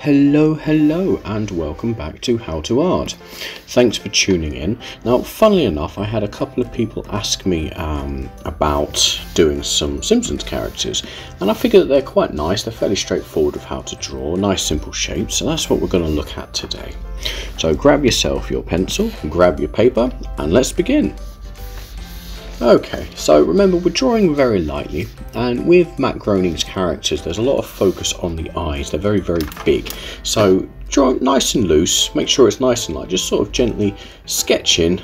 Hello, and welcome back to How to Art. Thanks for tuning in. Now, funnily enough, I had a couple of people ask me about doing some Simpsons characters, and I figured that they're quite nice. They're fairly straightforward of how to draw, nice simple shapes, so that's what we're going to look at today. So grab yourself your pencil, grab your paper, and let's begin. Okay, so remember, we're drawing very lightly, and with Matt Groening's characters there's a lot of focus on the eyes. They're very big, so draw nice and loose, make sure it's nice and light, just sort of gently sketch in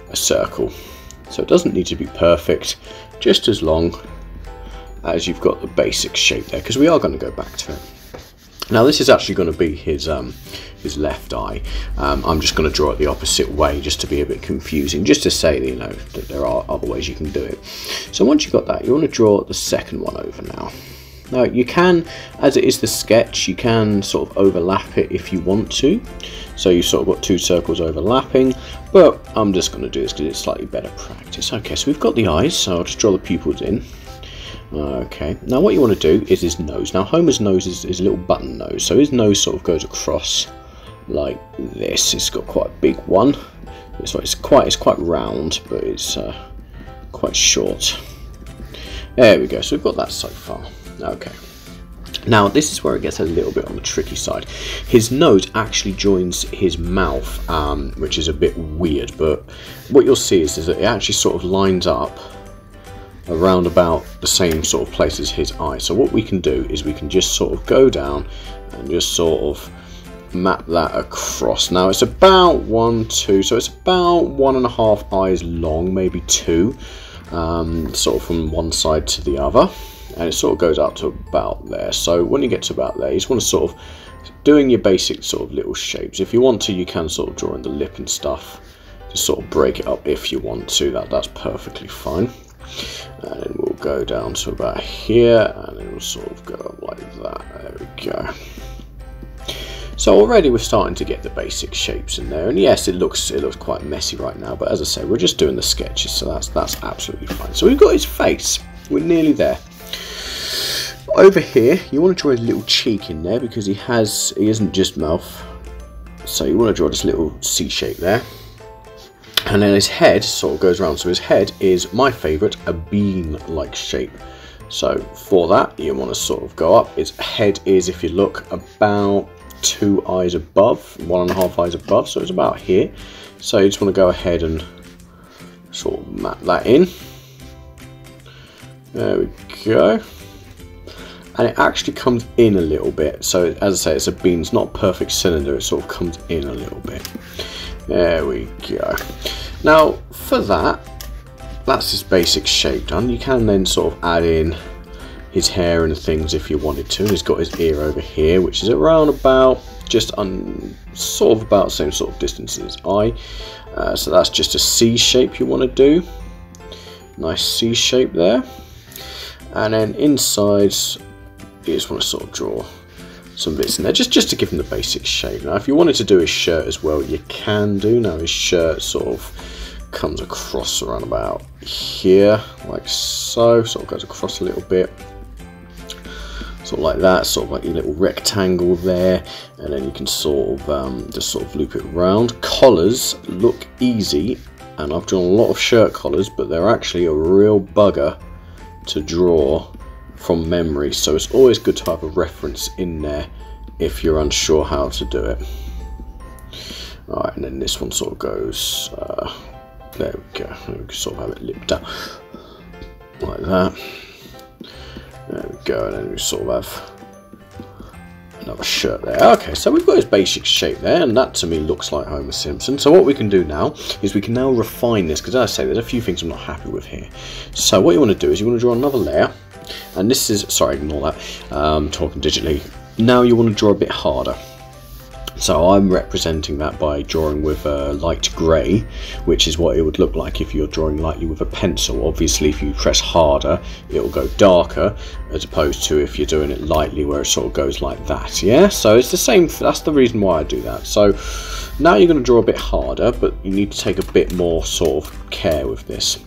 a circle. So it doesn't need to be perfect, just as long as you've got the basic shape there, because we are going to go back to it. Now this is actually going to be his left eye. I'm just going to draw it the opposite way just to be a bit confusing, just to say that, you know, that there are other ways you can do it. So once you've got that, you want to draw the second one over now. Now you can, as it is the sketch, you can sort of overlap it if you want to. So you've sort of got two circles overlapping, but I'm just going to do this because it's slightly better practice. Okay, so we've got the eyes, so I'll just draw the pupils in. Okay, now what you want to do is his nose. Now Homer's nose is a little button nose, so his nose sort of goes across like this. It's got quite a big one. It's quite round, but it's quite short. There we go. So we've got that so far. Okay. Now this is where it gets a little bit on the tricky side. His nose actually joins his mouth, which is a bit weird. But what you'll see is that it actually sort of lines up around about the same sort of place as his eye. So what we can do is we can just sort of go down and just sort of map that across. Now it's about 1, 2, so it's about 1.5 eyes long, maybe 2, sort of from one side to the other, and it sort of goes up to about there. So when you get to about there, you just want to sort of doing your basic sort of little shapes. If you want to, you can sort of draw in the lip and stuff, just sort of break it up if you want to. That's perfectly fine. And then we'll go down to about here, and then we'll sort of go up like that. There we go. So already we're starting to get the basic shapes in there, and yes, it looks quite messy right now, but as I say, we're just doing the sketches, so that's absolutely fine. So we've got his face. We're nearly there. Over here, you want to draw a little cheek in there because he isn't just mouth, so you want to draw this little C shape there. And then his head sort of goes around, so his head is my favourite, a bean-like shape. So for that, you want to sort of go up. His head is, if you look, about 2 eyes above, 1.5 eyes above, so it's about here. So you just want to go ahead and sort of map that in. There we go. And it actually comes in a little bit. So as I say, it's a bean, it's not a perfect cylinder, it sort of comes in a little bit. There we go. Now for that's his basic shape done. You can then sort of add in his hair and things if you wanted to. He's got his ear over here, which is around about sort of about the same sort of distance as his eye. So that's just a C shape you want to do. Nice C shape there. And then inside, you just want to sort of draw some bits in there, just to give him the basic shape. Now if you wanted to do his shirt as well, you can do. Now his shirt sort of comes across around about here, like so, sort of goes across a little bit, sort of like that, sort of like your little rectangle there, and then you can sort of just sort of loop it around. Collars look easy, and I've drawn a lot of shirt collars, but they're actually a real bugger to draw from memory, so it's always good to have a reference in there if you're unsure how to do it. Alright, and then this one sort of goes, there we go, we can sort of have it lipped down, like that. There we go, and then we sort of have another shirt there. Okay, so we've got his basic shape there, and that to me looks like Homer Simpson. So what we can do now is we can now refine this, because as I say, there's a few things I'm not happy with here. So what you want to do is you want to draw another layer. And this is, sorry, ignore that, talking digitally. Now you want to draw a bit harder. So I'm representing that by drawing with a light grey, which is what it would look like if you're drawing lightly with a pencil. Obviously if you press harder, it'll go darker, as opposed to if you're doing it lightly where it sort of goes like that, yeah? So it's the same, that's the reason why I do that. So now you're going to draw a bit harder, but you need to take a bit more sort of care with this.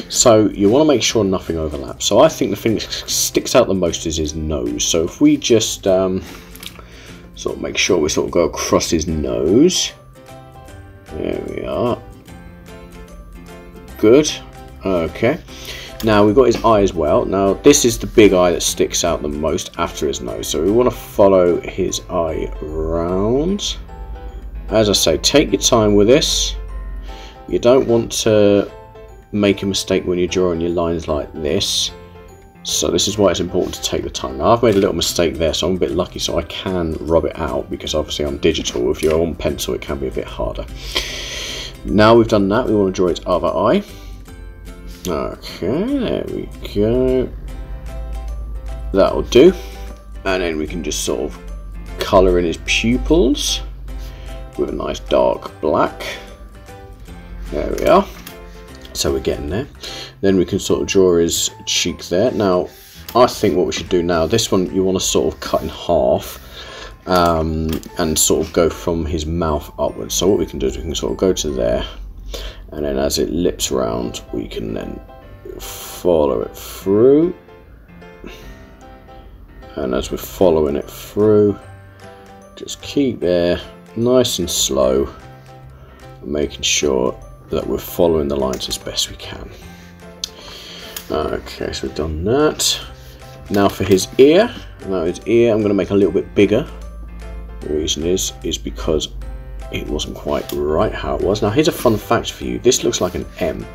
So you want to make sure nothing overlaps. So I think the thing that sticks out the most is his nose. So if we just Sort of make sure we sort of go across his nose. There we are. Good. Okay. Now we've got his eye as well. Now this is the big eye that sticks out the most after his nose. So we want to follow his eye round. As I say, take your time with this. You don't want to make a mistake when you're drawing your lines like this. So this is why it's important to take the time. Now I've made a little mistake there, so I'm a bit lucky, so I can rub it out because obviously I'm digital. If you're on pencil, it can be a bit harder. Now we've done that, we want to draw its other eye. Okay, there we go. That'll do. And then we can just sort of colour in his pupils with a nice dark black. There we are. So we're getting there. Then we can sort of draw his cheek there. Now, I think what we should do now, this one you want to sort of cut in half and sort of go from his mouth upwards. So what we can do is we can sort of go to there, and then as it lips round, we can then follow it through. And as we're following it through, just keep there, nice and slow, making sure that we're following the lines as best we can. Okay, so we've done that. Now for his ear. Now his ear I'm going to make a little bit bigger. The reason is because it wasn't quite right how it was. Now here's a fun fact for you. This looks like an M,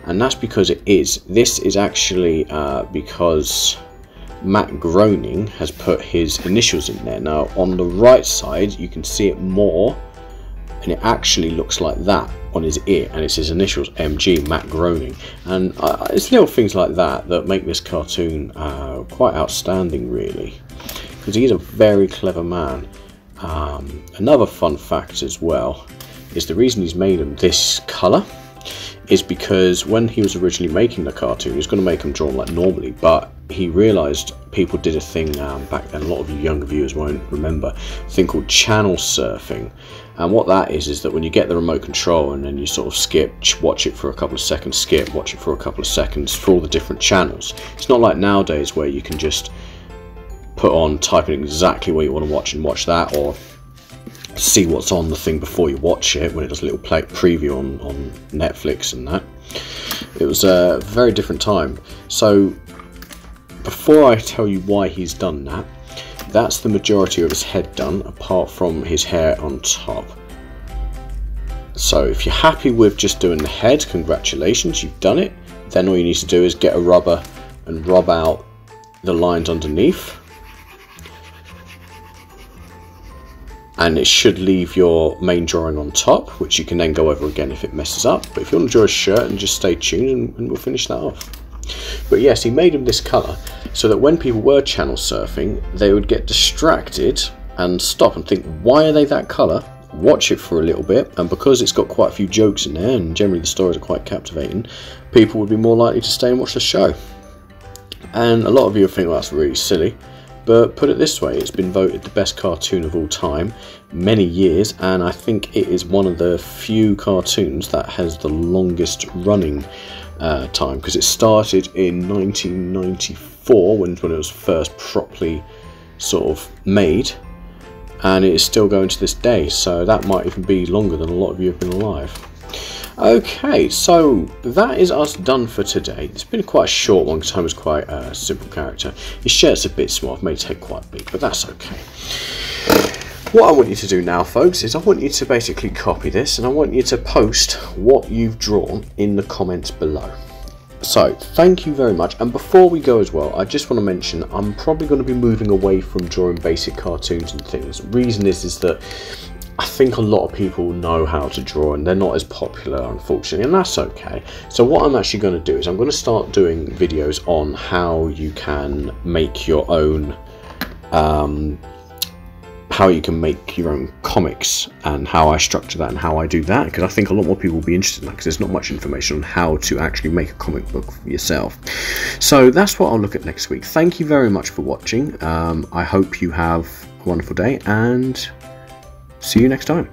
and that's because it is. This is actually because Matt Groening has put his initials in there. Now on the right side you can see it more, and it actually looks like that on his ear, and it's his initials, MG, Matt Groening. And it's little things like that that make this cartoon quite outstanding, really, because he's a very clever man. Another fun fact as well is the reason he's made him this colour is because when he was originally making the cartoon, he was going to make them drawn like normally, but he realised people did a thing back then, a lot of you younger viewers won't remember, a thing called channel surfing. And what that is that when you get the remote control and then you sort of skip, watch it for a couple of seconds, skip, watch it for a couple of seconds for all the different channels. It's not like nowadays where you can just put on, type in exactly what you want to watch and watch that, or see what's on the thing before you watch it when it does a little preview on Netflix and that. It was a very different time. So before I tell you why he's done that, that's the majority of his head done, apart from his hair on top. So if you're happy with just doing the head, congratulations, you've done it. Then all you need to do is get a rubber and rub out the lines underneath, and it should leave your main drawing on top, which you can then go over again if it messes up. But if you want to draw a shirt, and just stay tuned and we'll finish that off. But yes, he made him this colour so that when people were channel surfing, they would get distracted and stop and think, why are they that colour? Watch it for a little bit, and because it's got quite a few jokes in there and generally the stories are quite captivating, people would be more likely to stay and watch the show. And a lot of you think, well, that's really silly, but put it this way, it's been voted the best cartoon of all time many years, and I think it is one of the few cartoons that has the longest running time, because it started in 1994 when it was first properly sort of made, and it is still going to this day, so that might even be longer than a lot of you have been alive. Okay, so that is us done for today. It's been quite a short one because Homer's quite a simple character. His shirt's a bit small, I've made his head quite big, but that's okay. What I want you to do now, folks, is I want you to basically copy this, and I want you to post what you've drawn in the comments below. So, thank you very much, and before we go as well, I just want to mention I'm probably going to be moving away from drawing basic cartoons and things. The reason is that I think a lot of people know how to draw and they're not as popular, unfortunately, and that's okay. So what I'm actually going to do is I'm going to start doing videos on how you can make your own comics, and how I structure that and how I do that, because I think a lot more people will be interested in that, because there's not much information on how to actually make a comic book for yourself. So that's what I'll look at next week. Thank you very much for watching. I hope you have a wonderful day, and see you next time.